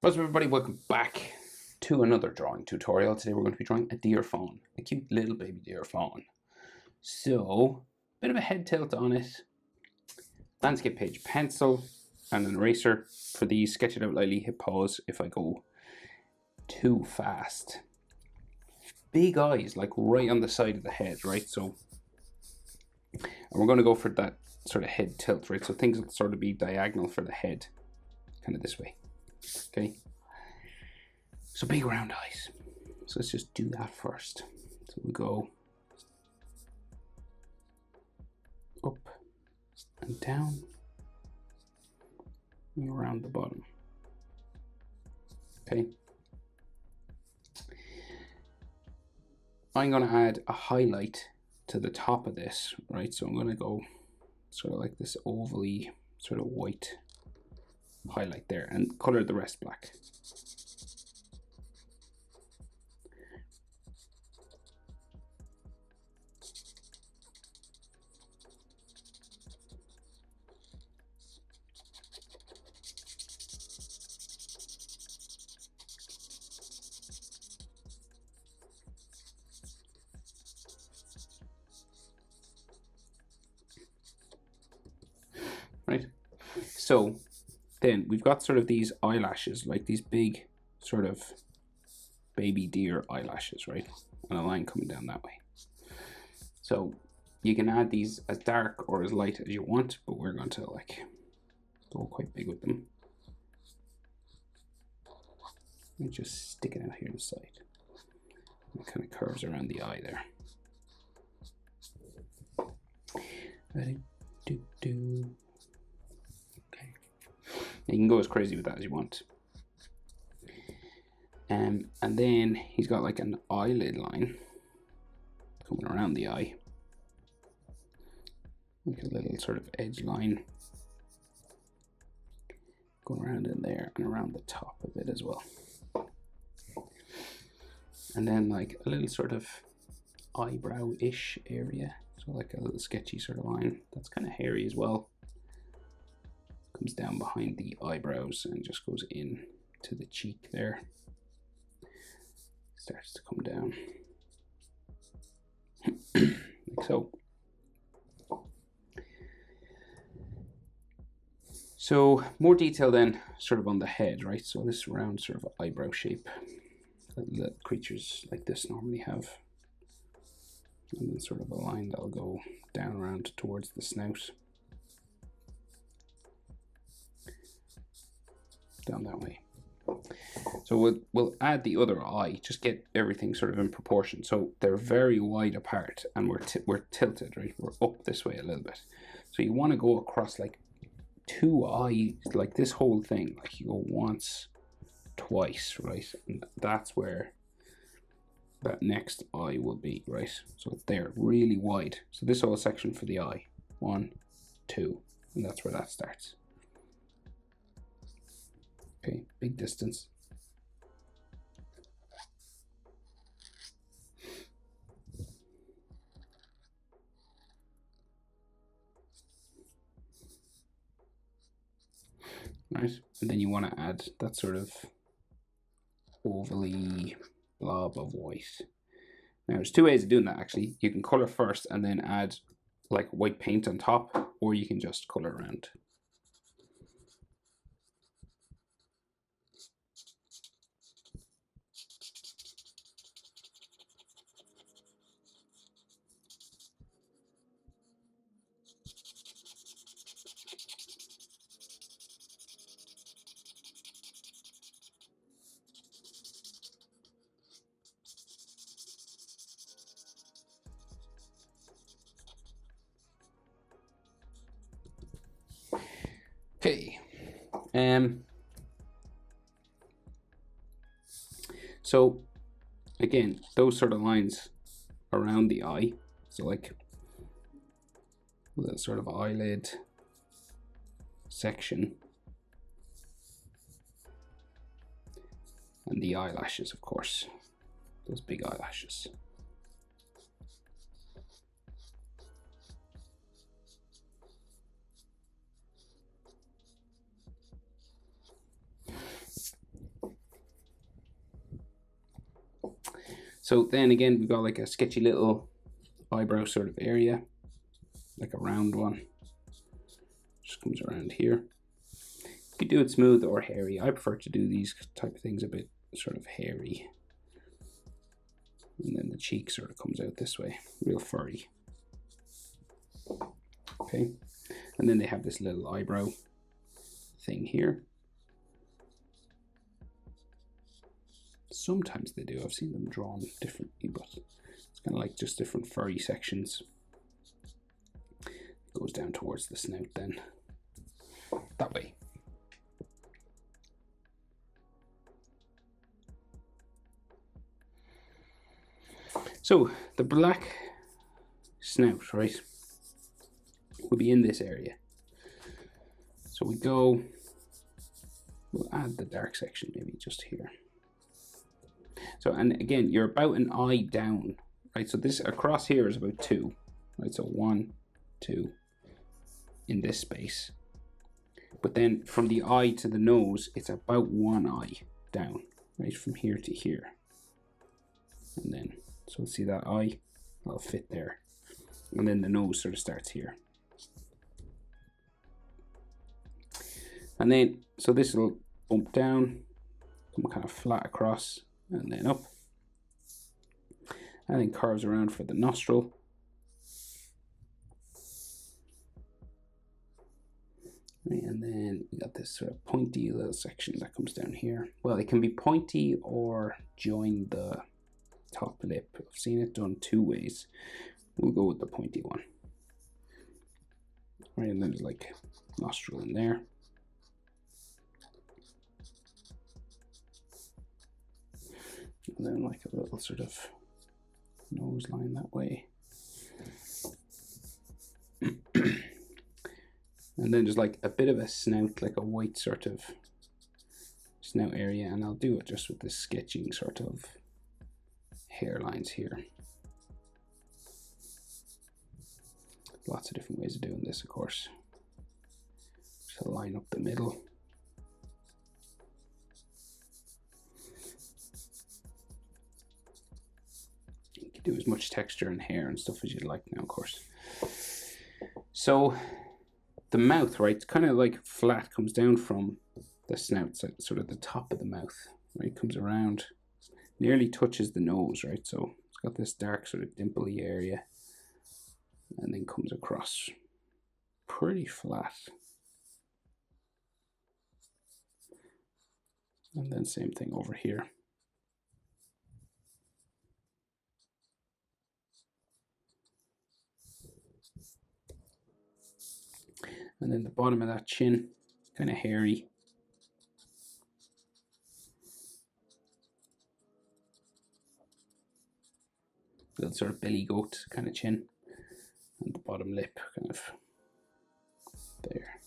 What's up everybody, welcome back to another drawing tutorial. Today we're going to be drawing a deer fawn, a cute little baby deer fawn. So, bit of a head tilt on it, landscape page pencil and an eraser. For these, sketch it out lightly, hit pause if I go too fast. Big eyes, like right on the side of the head, right? So, and we're going to go for that sort of head tilt, right? So things will sort of be diagonal for the head, kind of this way. Okay, so big round eyes. So let's just do that first. So we go up and down and around the bottom. Okay. I'm going to add a highlight to the top of this, right? So I'm going to go sort of like this ovally sort of white highlight there and color the rest black. Right, so then we've got sort of these eyelashes, like these big sort of baby deer eyelashes, right, and a line coming down that way. So you can add these as dark or as light as you want, but we're going to like go quite big with them and just stick it out here on the side. It kind of curves around the eye there. Ready? Do. Okay. You can go as crazy with that as you want. And then he's got like an eyelid line coming around the eye, like a little sort of edge line going around in there and around the top of it as well. And then like a little sort of eyebrow-ish area, so like a little sketchy sort of line that's kind of hairy as well. Comes down behind the eyebrows and just goes in to the cheek there. Starts to come down like so. So more detail then sort of on the head, right? So this round sort of eyebrow shape that creatures like this normally have, and then sort of a line that'll go down around towards the snout, down that way. So we'll add the other eye, just get everything sort of in proportion. So they're very wide apart and we're tilted, right? We're up this way a little bit. So you want to go across like two eyes, like this whole thing, like you go once, twice, right? And that's where that next eye will be, right? So it's there, really wide. So this whole section for the eye, 1, 2, and that's where that starts. Okay, big distance. Right, and then you want to add that sort of ovally blob of white. Now there's two ways of doing that actually. You can color first and then add like white paint on top, or you can just color around. Okay, so again, those sort of lines around the eye, so like the sort of eyelid section, and the eyelashes, of course, those big eyelashes. So then again, we've got like a sketchy little eyebrow sort of area, like a round one. Just comes around here. You could do it smooth or hairy. I prefer to do these type of things a bit sort of hairy. And then the cheek sort of comes out this way, real furry. Okay, and then they have this little eyebrow thing here. Sometimes they do, I've seen them drawn differently, but it's kind of like just different furry sections. It goes down towards the snout then, that way. So the black snout, right, will be in this area. So we go, we'll add the dark section maybe just here. So, and again, you're about an eye down, right? So this across here is about 2, right? So 1, 2 in this space. But then from the eye to the nose, it's about 1 eye down, right? From here to here. And then, so see that eye, that'll fit there. And then the nose sort of starts here. And then, so this will bump down, come kind of flat across, and then up. And then curves around for the nostril. And then we got this sort of pointy little section that comes down here. Well, it can be pointy or join the top lip. I've seen it done 2 ways. We'll go with the pointy one. Right, and then there's like nostril in there. And then like a little sort of nose line that way. And then just like a bit of a snout, like a white sort of snout area, and I'll do it just with this sketching sort of hairlines here. Lots of different ways of doing this, of course. Just line up the middle. You can do as much texture and hair and stuff as you'd like now, of course. So the mouth, right, kind of like flat, comes down from the snout, so sort of the top of the mouth, right, comes around, nearly touches the nose, right, so it's got this dark sort of dimply area, and then comes across pretty flat. And then same thing over here. And then the bottom of that chin, kind of hairy. Little sort of billy goat kind of chin. And the bottom lip kind of there.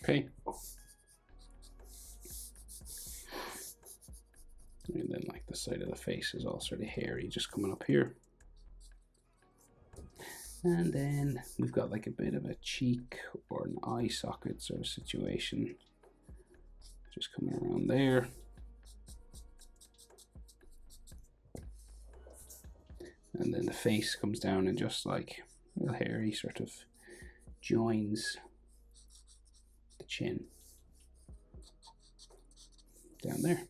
Okay. And then like the side of the face is all sort of hairy, just coming up here. And then we've got like a bit of a cheek or an eye socket sort of situation, just coming around there. And then the face comes down and just like a little hairy sort of joins the chin down there.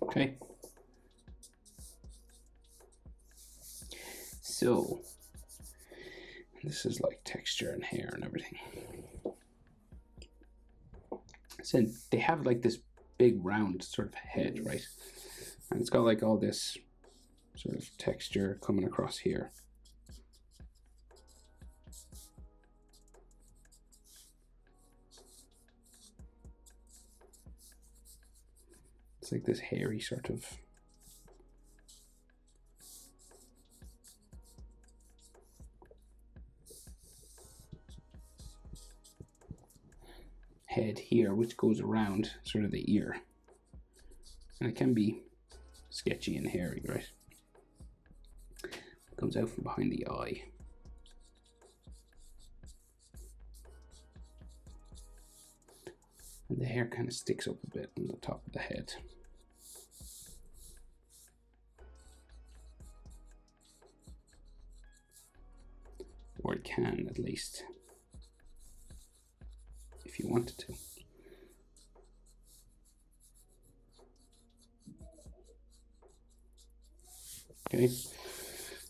Okay. So this is like texture and hair and everything. So they have like this big round sort of head, right? And it's got like all this sort of texture coming across here. It's like this hairy sort of head here, which goes around sort of the ear. And it can be sketchy and hairy, right? It comes out from behind the eye. And the hair kind of sticks up a bit on the top of the head. Or it can, at least, if you wanted to. Okay,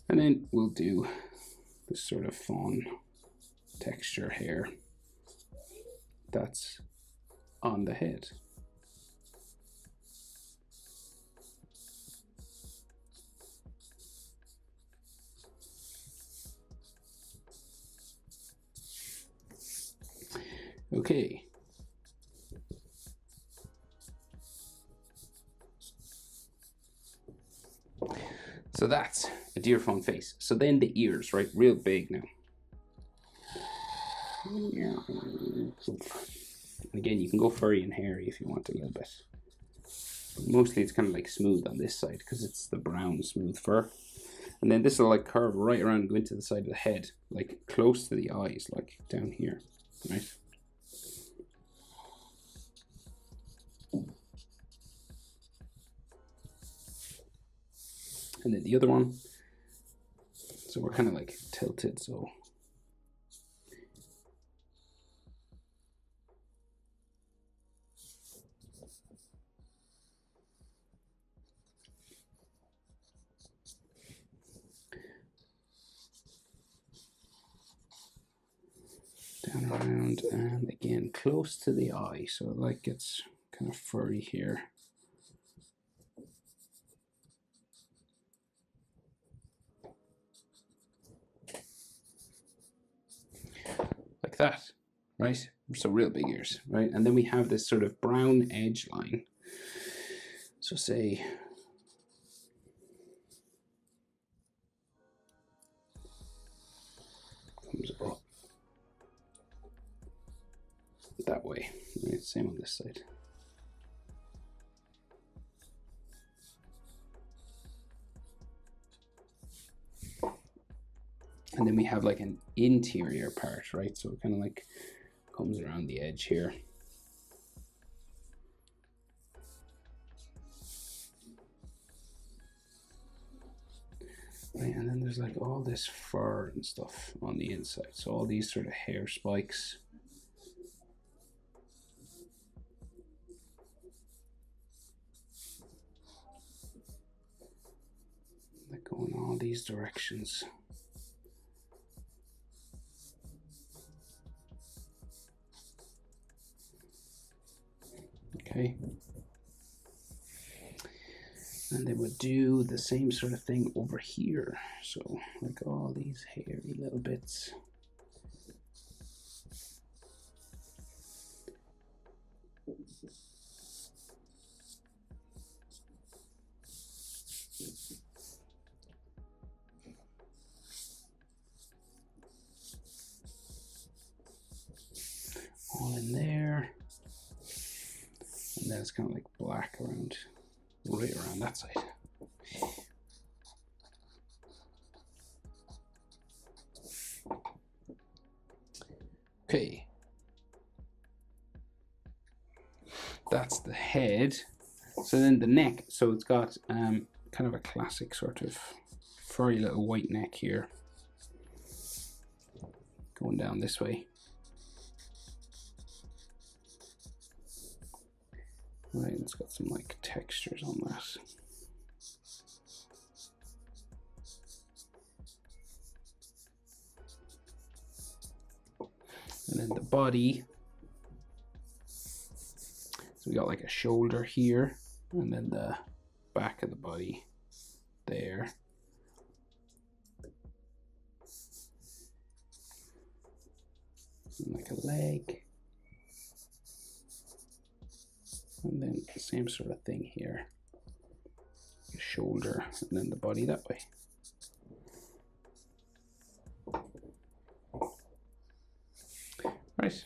and then we'll do this sort of fawn texture hair that's on the head. Okay. So that's a deer fawn face. So then the ears, right? Real big now. And again, you can go furry and hairy if you want a little bit. But mostly it's kind of like smooth on this side because it's the brown smooth fur. And then this will like curve right around and go into the side of the head, like close to the eyes, like down here, right? And then the other one, so we're kind of like tilted, so down around and again close to the eye, so it like gets kind of furry here. Like that, right? So real big ears, right? And then we have this sort of brown edge line. So say comes up that way, right? Same on this side. And then we have like an interior part, right? So it kind of like comes around the edge here. Right, and then there's like all this fur and stuff on the inside. So all these sort of hair spikes. That go in all these directions. Okay. And they would do the same sort of thing over here. So like all these hairy little bits. All in there. And then it's kind of like black around, right around that side. Okay. That's the head. So then the neck, so it's got kind of a classic sort of furry little white neck here. Going down this way. Right, it's got some like textures on that. And then the body. So we got like a shoulder here, and then the back of the body there. And like a leg. And then the same sort of thing here. Shoulder, and then the body that way. Right.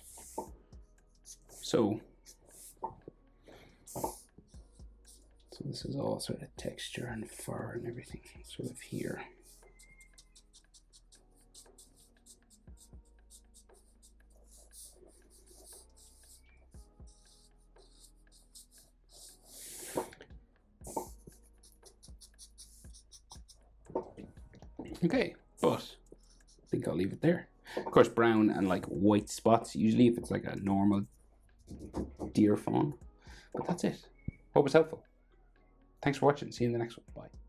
So this is all sort of texture and fur and everything sort of here. Okay, but I think I'll leave it there. Of course, brown and like white spots usually if it's like a normal deer fawn. But that's it. Hope it's helpful. Thanks for watching. See you in the next one. Bye.